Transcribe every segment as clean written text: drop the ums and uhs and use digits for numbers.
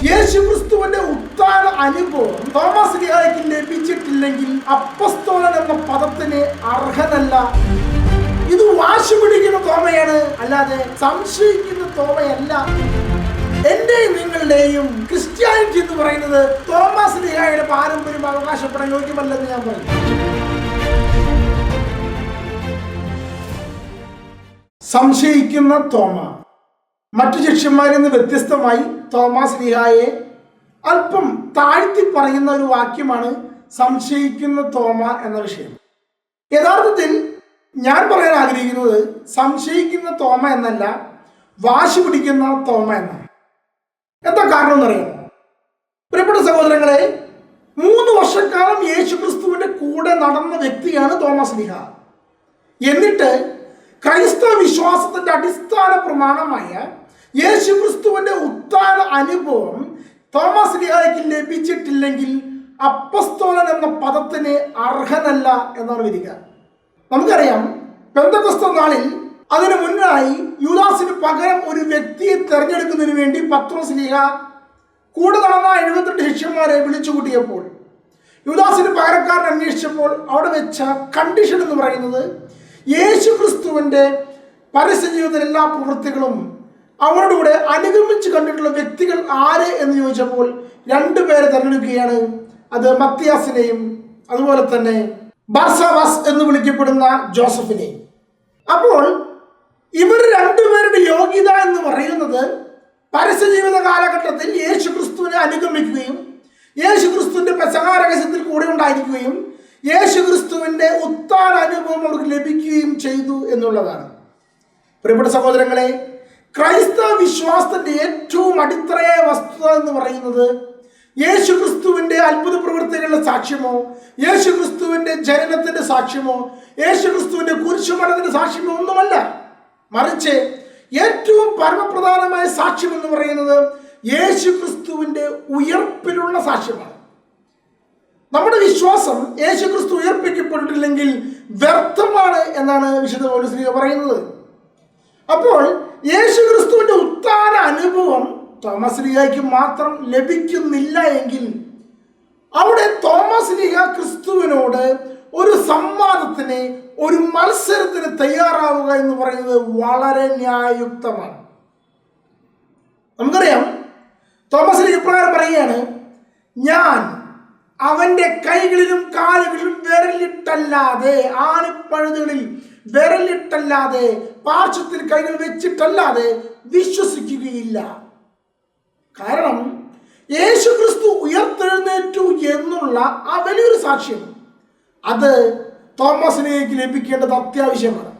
യേശുക്രിസ്തുവിന്റെ ഉത്ഥാന അനുഭവം തോമസ് ലീഹായ്ക്ക് ലഭിച്ചിട്ടില്ലെങ്കിൽ അപ്പസ്തോലൻ എന്ന പദത്തിന് അർഹനല്ല. ഇത് വാശി പിടിക്കുന്ന തോമയാണ്, അല്ലാതെ സംശയിക്കുന്ന തോമയല്ല. എന്റെയും നിങ്ങളുടെയും ക്രിസ്ത്യാനിറ്റി എന്ന് പറയുന്നത് തോമസ് ലീഹായുടെ പാരമ്പര്യം അവകാശപ്പെടാൻ യോഗ്യമല്ലെന്ന് ഞാൻ പറയും. സംശയിക്കുന്ന തോമ. മറ്റു ശിഷ്യന്മാരിൽ നിന്ന് വ്യത്യസ്തമായി തോമസ് ലീഹായെ അല്പം താഴ്ത്തി പറയുന്ന ഒരു വാക്യമാണ് സംശയിക്കുന്ന തോമ എന്ന വിഷയം. യഥാർത്ഥത്തിൽ ഞാൻ പറയാൻ ആഗ്രഹിക്കുന്നത് സംശയിക്കുന്ന തോമ എന്നല്ല, വാശി പിടിക്കുന്ന തോമ എന്നാണ്. എന്താ കാരണം എന്നറിയാമോ? പ്രിയപ്പെട്ട സഹോദരങ്ങളെ, 3 വർഷക്കാലം യേശുക്രിസ്തുവിന്റെ കൂടെ നടന്ന വ്യക്തിയാണ് തോമസ് ലീഹ. എന്നിട്ട് ക്രൈസ്തവ വിശ്വാസത്തിന്റെ അടിസ്ഥാന പ്രമാണമായ യേശുക്രിസ്തുവിന്റെ ഉത്ഥാന അനുഭവം തോമസ് ലീഹായ്ക്ക് ലഭിച്ചിട്ടില്ലെങ്കിൽ അപ്പസ്തോലൻ എന്ന പദത്തിന് അർഹനല്ല എന്നാണ് വരിക. നമുക്കറിയാം, പെന്തക്കോസ്ത് നാളിൽ അതിനു മുന്നായി യൂദാസിന് പകരം ഒരു വ്യക്തിയെ തെരഞ്ഞെടുക്കുന്നതിന് വേണ്ടി പത്രോസ് ലീഹ കൂടെ നടന്ന 72 ശിഷ്യന്മാരെ വിളിച്ചുകൂട്ടിയപ്പോൾ യൂദാസിന് പകരക്കാരൻ അന്വേഷിച്ചപ്പോൾ അവിടെ വെച്ച കണ്ടീഷൻ എന്ന് പറയുന്നത് യേശുക്രിസ്തുവിന്റെ പരസ്യ ജീവിതത്തിലെ എല്ലാ പ്രവൃത്തികളും അവരോടുകൂടെ അനുഗമിച്ച് കണ്ടിട്ടുള്ള വ്യക്തികൾ ആര് എന്ന് ചോദിച്ചപ്പോൾ 2 പേരെ തെരഞ്ഞെടുക്കുകയാണ്. അത് മത്തിയാസിനെയും അതുപോലെ തന്നെ ബാർസബാസ് എന്ന് വിളിക്കപ്പെടുന്ന ജോസഫിനെയും. അപ്പോൾ ഇവർ 2 പേരുടെ യോഗ്യത എന്ന് പറയുന്നത് പരസ്യ ജീവിത കാലഘട്ടത്തിൽ യേശുക്രിസ്തുവിനെ അനുഗമിക്കുകയും യേശുക്രിസ്തുവിന്റെ പെസഹ രഹസ്യത്തിൽ കൂടെ ഉണ്ടായിരിക്കുകയും യേശുക്രിസ്തുവിന്റെ ഉത്ഥാന അനുഭവം അവർക്ക് ലഭിക്കുകയും ചെയ്തു എന്നുള്ളതാണ്. പ്രിയപ്പെട്ട സഹോദരങ്ങളെ, ക്രൈസ്തവ വിശ്വാസത്തിന്റെ ഏറ്റവും അടിത്തറയായ വസ്തുത എന്ന് പറയുന്നത് യേശുക്രിസ്തുവിന്റെ അത്ഭുത പ്രവൃത്തികളുടെ സാക്ഷ്യമോ യേശുക്രിസ്തുവിന്റെ ജനനത്തിന്റെ സാക്ഷ്യമോ യേശുക്രിസ്തുവിന്റെ കുരിശുമരണത്തിന്റെ സാക്ഷ്യമോ ഒന്നുമല്ല. മറിച്ച് ഏറ്റവും പരമപ്രധാനമായ സാക്ഷ്യം എന്ന് പറയുന്നത് യേശുക്രിസ്തുവിന്റെ ഉയർപ്പിലുള്ള സാക്ഷ്യമാണ്. നമ്മുടെ വിശ്വാസം യേശുക്രിസ്തു ഉയർപ്പിക്കപ്പെട്ടിട്ടില്ലെങ്കിൽ വ്യർത്ഥമാണ് എന്നാണ് വിശുദ്ധ പൗലോസ് ശ്ലീഹ പറയുന്നത്. അപ്പോൾ യേശുക്രിസ്തുവിന്റെ ഉത്ഥാന അനുഭവം തോമസ് ലീഹായ്ക്ക് മാത്രം ലഭിക്കുന്നില്ല എങ്കിൽ അവിടെ തോമസ് ലീഹ ക്രിസ്തുവിനോട് ഒരു സംവാദത്തിന്, ഒരു മത്സരത്തിന് തയ്യാറാവുക എന്ന് പറയുന്നത് വളരെ ന്യായയുക്തമാണ്. നമുക്കറിയാം, തോമസ് ലീഹ ഇപ്രകാരം പറയുകയാണ്, ഞാൻ അവന്റെ കൈകളിലും കാലുകളിലും വിരലിട്ടല്ലാതെ, ആണിപ്പഴുതുകളിൽ വിരലിട്ടല്ലാതെ, പാർശ്വത്തിൽ കൈകൾ വെച്ചിട്ടല്ലാതെ വിശ്വസിക്കുകയില്ല. കാരണം യേശുക്രിസ്തു ഉയർത്തെഴുന്നേറ്റു എന്നുള്ള ആ വലിയൊരു സാക്ഷ്യം അത് തോമസ് ലീഹയ്ക്ക് ലഭിക്കേണ്ടത് അത്യാവശ്യമാണ്.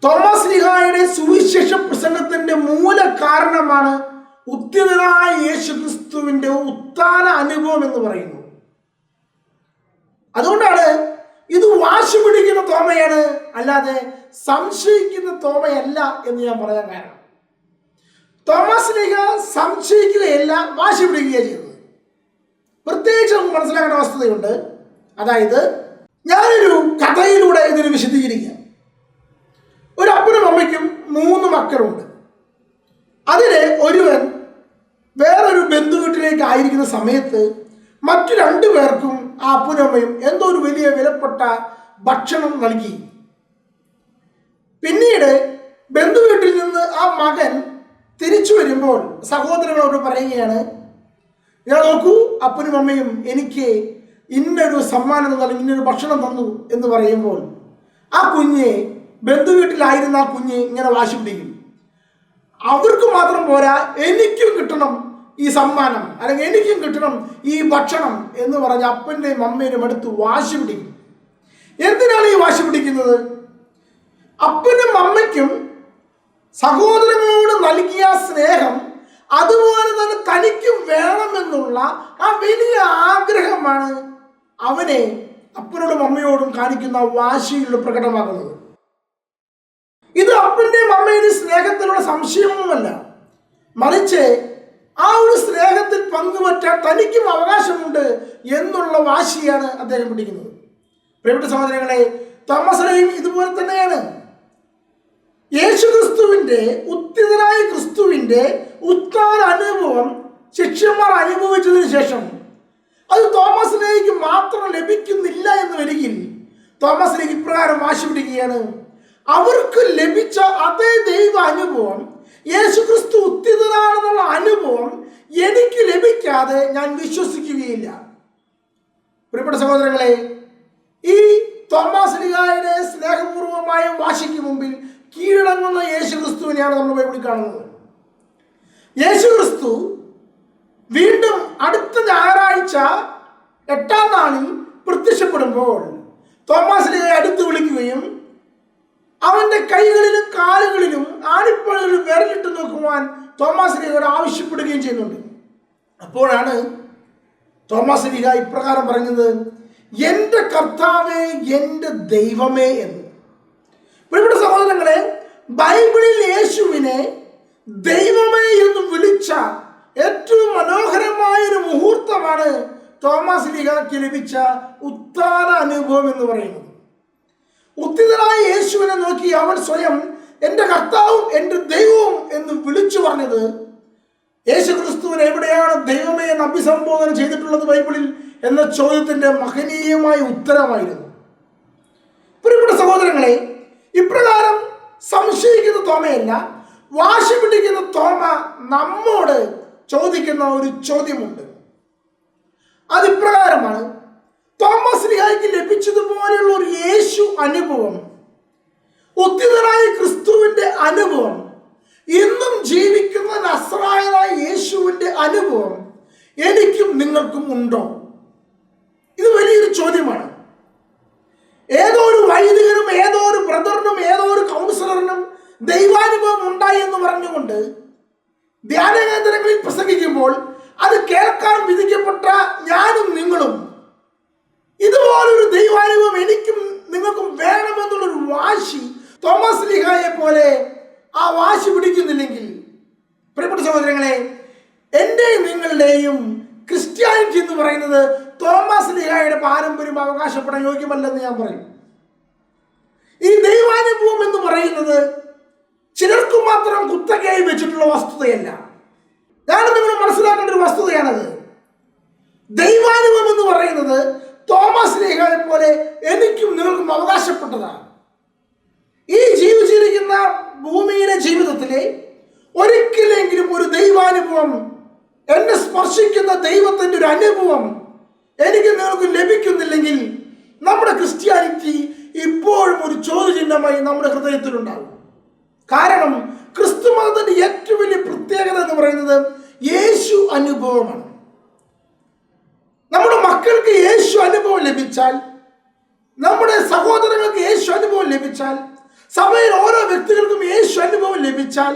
തോമസ് ലീഹായുടെ സുവിശേഷ പ്രസംഗത്തിന്റെ മൂല കാരണമാണ് ഉത്ഥിതനായ യേശുക്രിസ്തുവിന്റെ ഉത്ഥാന അനുഭവം എന്ന് പറയുന്നത്. അതുകൊണ്ടാണ് ഇത് വാശി പിടിക്കുന്ന തോമയാണ്, അല്ലാതെ സംശയിക്കുന്ന തോമയല്ല എന്ന് ഞാൻ പറയാൻ കാരണം. തോമസ് ലീഹ സംശയിക്കുകയല്ല, വാശി പിടിക്കുകയാണ് ചെയ്തത്. പ്രത്യേകിച്ച് നമുക്ക് മനസ്സിലാക്കേണ്ട വസ്തുതയുണ്ട്. അതായത്, ഞാനൊരു കഥയിലൂടെ ഇതിന് വിശദീകരിക്കാം. ഒരു അപ്പനും അമ്മയ്ക്കും 3 മക്കളുണ്ട്. അതിലെ ഒരുവൻ വേറൊരു ബന്ധുവീട്ടിലേക്ക് ആയിരിക്കുന്ന സമയത്ത് മറ്റു 2 പേർക്കും ആ അപ്പനും അമ്മയും എന്തോ ഒരു വലിയ വിലപ്പെട്ട ഭക്ഷണം നൽകി. പിന്നീട് ബന്ധുവീട്ടിൽ നിന്ന് ആ മകൻ തിരിച്ചു വരുമ്പോൾ സഹോദരങ്ങളോട് പറയുകയാണ്, ഞാൻ നോക്കൂ, അപ്പനും അമ്മയും എനിക്ക് ഇന്നൊരു സമ്മാനം തന്നു, ഇന്നൊരു ഭക്ഷണം തന്നു എന്ന് പറയുമ്പോൾ ആ കുഞ്ഞ്, ബന്ധുവീട്ടിലായിരുന്ന ആ കുഞ്ഞ് ഇങ്ങനെ വാശി പിടിക്കും. അവർക്ക് മാത്രം പോരാ, എനിക്കും കിട്ടണം ഈ സമ്മാനം, അല്ലെങ്കിൽ എനിക്കും കിട്ടണം ഈ ഭക്ഷണം എന്ന് പറഞ്ഞ് അപ്പൻ്റെയും അമ്മേനും അടുത്ത് വാശി പിടിക്കും. എന്തിനാണ് ഈ വാശി പിടിക്കുന്നത്? അപ്പനും അമ്മയ്ക്കും സഹോദരങ്ങളോട് നൽകിയ സ്നേഹം അതുപോലെ തന്നെ തനിക്കും വേണമെന്നുള്ള ആ വലിയ ആഗ്രഹമാണ് അവനെ അപ്പനോടും അമ്മയോടും കാണിക്കുന്ന വാശിയിലൂടെ പ്രകടമാകുന്നത്. ഇത് അപ്പൻ്റെയും അമ്മയുടെയും സ്നേഹത്തിലുള്ള സംശയമൊന്നുമല്ല, മറിച്ച് ആ ഒരു സ്നേഹത്തിൽ പങ്കുപറ്റാൻ തനിക്കും അവകാശമുണ്ട് എന്നുള്ള വാശിയാണ് അദ്ദേഹം പിടിക്കുന്നത്. പ്രിയപ്പെട്ട സഹോദരങ്ങളെ, തോമസ് ലീഹയും ഇതുപോലെ തന്നെയാണ്. യേശുക്രിസ്തുവിന്റെ ഉത്ഥിതനായ ക്രിസ്തുവിന്റെ ഉത്ഥാന അനുഭവം ശിഷ്യന്മാർ അനുഭവിച്ചതിന് ശേഷം അത് തോമസിലേക്ക് മാത്രം ലഭിക്കുന്നില്ല എന്ന് വരികിൽ തോമസിലേക്ക് ഇപ്രകാരം വാശി പിടിക്കുകയാണ്, അവർക്ക് ലഭിച്ച അതേ ദൈവ അനുഭവം, യേശുക്രിസ്തു ഉത്തിതനാണെന്നുള്ള അനുഭവം എനിക്ക് ലഭിക്കാതെ ഞാൻ വിശ്വസിക്കുകയില്ല. പ്രിയപ്പെട്ട സഹോദരങ്ങളെ, ഈ തോമാശ്ലീഹായുടെ സ്നേഹപൂർവമായ വാശിക്ക് മുമ്പിൽ കീഴടങ്ങുന്ന യേശുക്രിസ്തുവിനെയാണ് നമ്മൾ ബൈബിളിൽ കാണുന്നത്. യേശുക്രിസ്തു വീണ്ടും അടുത്ത ഞായറാഴ്ച 8-ാം നാളിൽ പ്രത്യക്ഷപ്പെടുമ്പോൾ തോമാശ്ലീഹയെ അടുത്ത് വിളിക്കുകയും അവന്റെ കൈകളിലും കാലുകളിലും ആണിപ്പഴകളിലും വിരലിട്ട് നോക്കുവാൻ തോമാശ്ലീഹയോട് ആവശ്യപ്പെടുകയും ചെയ്യുന്നുണ്ട്. അപ്പോഴാണ് തോമാശ്ലീഹ ഇപ്രകാരം പറഞ്ഞത്, എൻ്റെ കർത്താവേ, എൻ്റെ ദൈവമേ എന്ന്. പ്രിയപ്പെട്ട സഹോദരങ്ങളെ, ബൈബിളിൽ യേശുവിനെ ദൈവമേ എന്ന് വിളിച്ച ഏറ്റവും മനോഹരമായൊരു മുഹൂർത്തമാണ് തോമാശ്ലീഹയ്ക്ക് ലഭിച്ച ഉത്ഥാന അനുഭവം എന്ന് പറയുന്നത്. ഉത്തിതനായ യേശുവിനെ നോക്കി അവൻ സ്വയം എൻ്റെ കർത്താവും എൻ്റെ ദൈവവും എന്ന് വിളിച്ചു പറഞ്ഞത് യേശുക്രിസ്തുവിനെ എവിടെയാണ് ദൈവമേ എന്ന് അഭിസംബോധന ചെയ്തിട്ടുള്ളത് ബൈബിളിൽ എന്ന ചോദ്യത്തിൻ്റെ മഹനീയമായ ഉത്തരമായിരുന്നു. പ്രിയപ്പെട്ട സഹോദരങ്ങളെ, ഇപ്രകാരം സംശയിക്കുന്ന തോമയല്ല, വാശി പിടിക്കുന്ന തോമ നമ്മോട് ചോദിക്കുന്ന ഒരു ചോദ്യമുണ്ട്. അതിപ്രകാരമാണ്, തോമാശ്ലീഹായ്ക്ക് ലഭിച്ചതുപോലെയുള്ള ഒരു യേശു അനുഭവം, ഉത്തിതനായ ക്രിസ്തുവിന്റെ അനുഭവം, ഇന്നും ജീവിക്കുന്ന നസ്രായനായ യേശുവിന്റെ അനുഭവം എനിക്കും നിങ്ങൾക്കും ഉണ്ടോ? ഇത് വലിയൊരു ചോദ്യമാണ്. ഏതോ ഒരു വൈദികനും ഏതോ ഒരു ബ്രദറിനും ഏതോ ഒരു കൗൺസിലറിനും ദൈവാനുഭവം ഉണ്ടായി എന്ന് പറഞ്ഞുകൊണ്ട് ധ്യാന കേന്ദ്രങ്ങളിൽ പ്രസംഗിക്കുമ്പോൾ അത് കേൾക്കാൻ വിധിക്കപ്പെട്ട ഞാനും നിങ്ങളും ഇതുപോലൊരു ദൈവാനുഭവം എനിക്കും നിങ്ങൾക്കും വേണമെന്നുള്ളൊരു വാശി തോമാശ്ലീഹായെ പോലെ ആ വാശി പിടിക്കുന്നില്ലെങ്കിൽ, പ്രിയപ്പെട്ട സഹോദരങ്ങളെ, എൻ്റെയും നിങ്ങളുടെയും ക്രിസ്ത്യാനിറ്റി എന്ന് പറയുന്നത് തോമാശ്ലീഹായുടെ പാരമ്പര്യം അവകാശപ്പെടാൻ യോഗ്യമല്ലെന്ന് ഞാൻ പറയും. ഈ ദൈവാനുഭവം എന്ന് പറയുന്നത് ചിലർക്ക് മാത്രം കുത്തകയായി വെച്ചിട്ടുള്ള വസ്തുതയല്ല. ഞാൻ നിങ്ങൾ മനസ്സിലാക്കേണ്ട ഒരു വസ്തുതയാണത്. ദൈവാനുഭവം എന്ന് പറയുന്നത് തോമാശ്ലീഹായെ പോലെ എനിക്കും നിങ്ങൾക്കും അവകാശപ്പെട്ടതാണ്. ഈ ജീവിച്ചിരിക്കുന്ന ഭൂമിയിലെ ജീവിതത്തിലെ ഒരിക്കലെങ്കിലും ഒരു ദൈവാനുഭവം, എന്നെ സ്പർശിക്കുന്ന ദൈവത്തിൻ്റെ ഒരു അനുഭവം എനിക്ക് നിങ്ങൾക്ക് ലഭിക്കുന്നില്ലെങ്കിൽ നമ്മുടെ ക്രിസ്ത്യാനിറ്റി ഇപ്പോഴും ഒരു ചോദ്യചിഹ്നമായി നമ്മുടെ ഹൃദയത്തിലുണ്ടാകും. കാരണം ക്രിസ്തു മതത്തിന്റെ ഏറ്റവും വലിയ പ്രത്യേകത എന്ന് പറയുന്നത് യേശു അനുഭവമാണ്. നമ്മുടെ മക്കൾക്ക് യേശു അനുഭവം ലഭിച്ചാൽ, നമ്മുടെ സഹോദരങ്ങൾക്ക് യേശു അനുഭവം ലഭിച്ചാൽ, സഭയിൽ ഓരോ വ്യക്തികൾക്കും യേശു അനുഭവം ലഭിച്ചാൽ,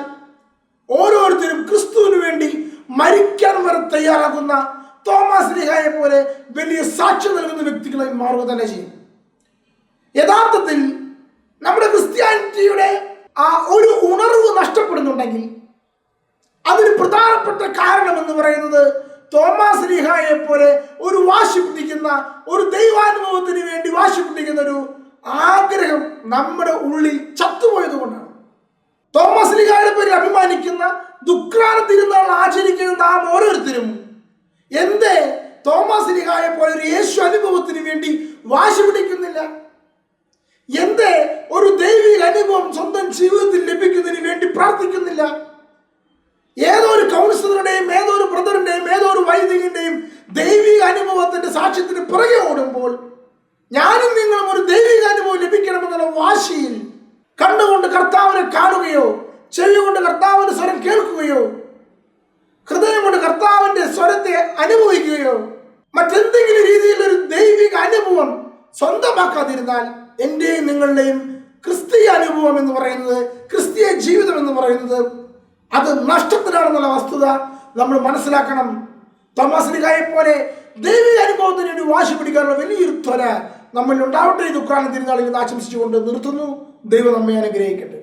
ഓരോരുത്തരും ക്രിസ്തുവിന് വേണ്ടി മരിക്കാൻ വരെ തയ്യാറാകുന്ന തോമാശ്ലീഹായെ പോലെ വലിയ സാക്ഷ്യം നൽകുന്ന വ്യക്തികളായി മാറുക തന്നെ ചെയ്യും. യഥാർത്ഥത്തിൽ നമ്മുടെ ക്രിസ്ത്യാനിറ്റിയുടെ ആ ഒരു ഉണർവ് നഷ്ടപ്പെടുന്നുണ്ടെങ്കിൽ അതിന് പ്രധാനപ്പെട്ട കാരണം എന്ന് പറയുന്നത് തോമാശ്ലീഹായെ പോലെ ഒരു വാശി പിടിക്കുന്ന, ഒരു ദൈവാനുഭവത്തിന് വേണ്ടി വാശി പിടിക്കുന്ന ഒരു ആഗ്രഹം നമ്മുടെ ഉള്ളിൽ ചത്തുപോയത് കൊണ്ടാണ്. തോമാശ്ലീഹായുടെ പേരിൽ അഭിമാനിക്കുന്ന, ദുഃഖാന തിരുനാൾ ആചരിക്കുന്ന നാം ഓരോരുത്തരും എന്തേ തോമാശ്ലീഹായെ പോലെ ഒരു യേശു അനുഭവത്തിന് വേണ്ടി വാശി പിടിക്കുന്നില്ല? എന്തേ ഒരു ദൈവിക അനുഭവം സ്വന്തം ജീവിതത്തിൽ ലഭിക്കുന്നതിന് വേണ്ടി പ്രാർത്ഥിക്കുന്നില്ല? ഏതോ ഒരു കൗൺസിലറുടെയും ഏതോ ഒരു ബ്രദറിന്റെയും ഏതോ ഒരു വൈദികന്റെയും ദൈവിക അനുഭവത്തിന്റെ സാക്ഷ്യത്തിന് പുറകെ ഓടുമ്പോൾ ഞാനും നിങ്ങളും ഒരു ദൈവിക അനുഭവം ലഭിക്കണമെന്നുള്ള വാശിയിൽ കണ്ണുകൊണ്ട് കർത്താവിനെ കാണുകയോ, ചെവി കൊണ്ട് കർത്താവിന്റെ സ്വരം കേൾക്കുകയോ, ഹൃദയം കൊണ്ട് കർത്താവിന്റെ സ്വരത്തെ അനുഭവിക്കുകയോ, മറ്റെന്തെങ്കിലും രീതിയിൽ ഒരു ദൈവിക അനുഭവം സ്വന്തമാക്കാതിരുന്നാൽ എൻ്റെയും നിങ്ങളുടെയും ക്രിസ്തീയ അനുഭവം എന്ന് പറയുന്നത്, ക്രിസ്തീയ ജീവിതം എന്ന് പറയുന്നത് അത് നഷ്ടത്തിലാണെന്നുള്ള വസ്തുത നമ്മൾ മനസ്സിലാക്കണം. തോമാശ്ലീഹായെ പോലെ ദൈവിക അനുഭവത്തിന് വേണ്ടി വാശി പിടിക്കാനുള്ള വലിയൊരു ത്വര നമ്മളിൽ ഉണ്ടാവട്ടെ. ഈ ദുഃഖാന തിരുനാളിൽ ആശംസിച്ചുകൊണ്ട് നിർത്തുന്നു. ദൈവം നമ്മെ അനുഗ്രഹിക്കട്ടെ.